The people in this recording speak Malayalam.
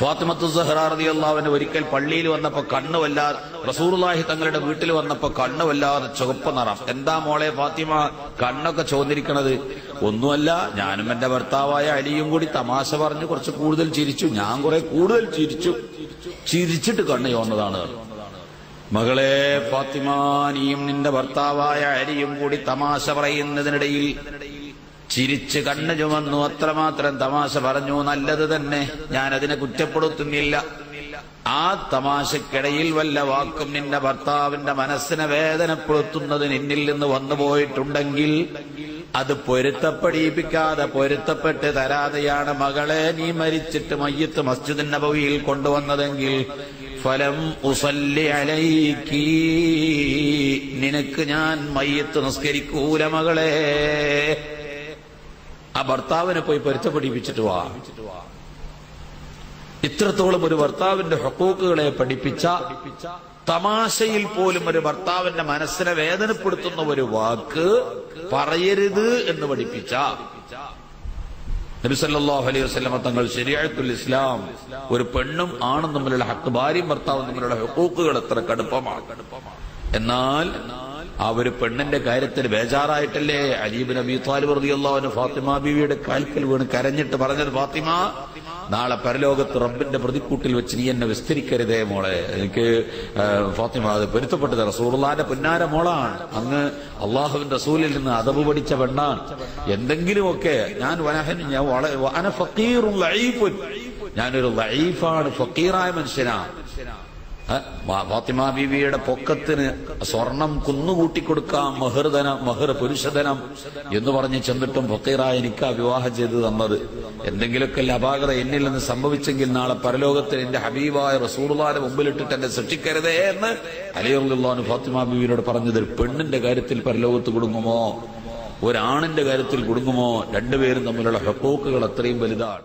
ഫാത്തിമത്തു സഹ്റ റളിയല്ലാഹു അൻഹ ഒരിക്കൽ പള്ളിയിൽ വന്നപ്പോ കണ്ണ് വല്ലാതെ, റസൂലുള്ളാഹി തങ്ങളുടെ വീട്ടിൽ വന്നപ്പോ കണ്ണ് വല്ലാതെ ചുവപ്പ് നിറം. എന്താ മോളെ ഫാത്തിമ കണ്ണൊക്കെ ചോദിരിക്കണത്? ഒന്നുമല്ല, ഞാനും എന്റെ ഭർത്താവായ അലിയും കൂടി തമാശ പറഞ്ഞ് കുറച്ച് കൂടുതൽ ചിരിച്ചു. ഞാൻ കുറെ കൂടുതൽ ചിരിച്ചിട്ട് കണ്ണ് ചോന്നതാണ്. മകളെ ഫാത്തിമ, നീയും നിന്റെ ഭർത്താവായ അലിയും കൂടി തമാശ പറയുന്നതിനിടയിൽ ചിരിച്ച് കണ്ണ് ചുമന്നു, അത്രമാത്രം തമാശ പറഞ്ഞു. നല്ലത് തന്നെ, ഞാനതിനെ കുറ്റപ്പെടുത്തുന്നില്ല. ആ തമാശക്കിടയിൽ വല്ല വാക്കും നിന്റെ ഭർത്താവിന്റെ മനസ്സിനെ വേദനപ്പെടുത്തുന്നത് നിന്നിൽ നിന്ന് വന്നുപോയിട്ടുണ്ടെങ്കിൽ അത് പൊരുത്തപ്പെടിപ്പിക്കാതെ പൊരുത്തപ്പെട്ട് തരാതെയാണ് മകളെ നീ മരിച്ചിട്ട് മയ്യത്ത് മസ്ജിദ് നബവിയിൽ കൊണ്ടുവന്നതെങ്കിൽ ഫലം ഉസല്ലി അലൈകി, നിനക്ക് ഞാൻ മയ്യത്ത് നിസ്കരിക്കൂല മകളെ. ആ ഭർത്താവിനെ പോയി പൊരുത്തപ്പെടിപ്പിച്ചിട്ട് വാ. ഇത്രത്തോളം ഒരു ഭർത്താവിന്റെ ഹുക്കൂക്കുകളെ പഠിപ്പിച്ച, തമാശയിൽ പോലും ഒരു ഭർത്താവിന്റെ മനസ്സിനെ വേദനപ്പെടുത്തുന്ന ഒരു വാക്ക് പറയരുത് എന്ന് പഠിപ്പിച്ച നബി സല്ലല്ലാഹു അലൈഹി വസല്ലം തങ്ങൾ ശരീഅത്തുൽ ഇസ്ലാം, ഒരു പെണ്ണും ആണും തമ്മിലുള്ള ഹക്ക്, ഭാര്യയും ഭർത്താവും തമ്മിലുള്ള ഹുക്കൂക്കുകൾ എത്ര കടുപ്പമാണ്. എന്നാൽ ആ ഒരു പെണ്ണിന്റെ കാര്യത്തിൽ ബേജാറായിട്ടല്ലേ അലി ഇബ്നു അബീ ത്വാലിബ് റളിയല്ലാഹു അൻഹു ഫാത്തിമ ബീവിയുടെ കാൽക്കൽ വീണ് കരഞ്ഞിട്ട് പറഞ്ഞത്, ഫാത്തിമ നാളെ പരലോകത്ത് റബ്ബിന്റെ പ്രതിക്കൂട്ടിൽ വെച്ച് നീ എന്നെ വിസ്തരിക്കരുതേ മോളെ. എനിക്ക് ഫാത്തിമ അത് പൊരുത്തപ്പെട്ടത്, റസൂലുള്ളാഹിന്റെ പുന്നാര മോളാണ്, അങ്ങ് അള്ളാഹുവിന്റെ റസൂലിൽ നിന്ന് അദബ് പഠിച്ച പെണ്ണാണ്. എന്തെങ്കിലുമൊക്കെ ഞാനൊരു ലഈഫാണ്, ഫഖീറായ മനുഷ്യനാണ്. ഫാത്തിമ ബീവിയുടെ പൊക്കത്തിന് സ്വർണം കുന്നുകൂട്ടിക്കൊടുക്കാം, മഹർ പുരുഷധനം എന്ന് പറഞ്ഞ് ചെന്നിട്ടും ഫക്കീറായ എനിക്ക് വിവാഹം ചെയ്തു തന്നത്. എന്തെങ്കിലുമൊക്കെ അപാകത എന്നിൽ നിന്ന് സംഭവിച്ചെങ്കിൽ നാളെ പരലോകത്തിൽ എന്റെ ഹബീബായ റസൂലുള്ളാഹിന്റെ മുമ്പിലിട്ടിട്ട് എന്നെ സൃഷ്ടിക്കരുതേ എന്ന് അലി റളിയല്ലാഹു അൻഹു ഫാത്തിമ ബീവിയോട് പറഞ്ഞത്. പെണ്ണിന്റെ കാര്യത്തിൽ പരലോകത്ത് കുടുങ്ങുമോ, ഒരാണിന്റെ കാര്യത്തിൽ കുടുങ്ങുമോ? രണ്ടുപേരും തമ്മിലുള്ള ഹുക്കൂക്കുകൾ അത്രയും വലുതാണ്.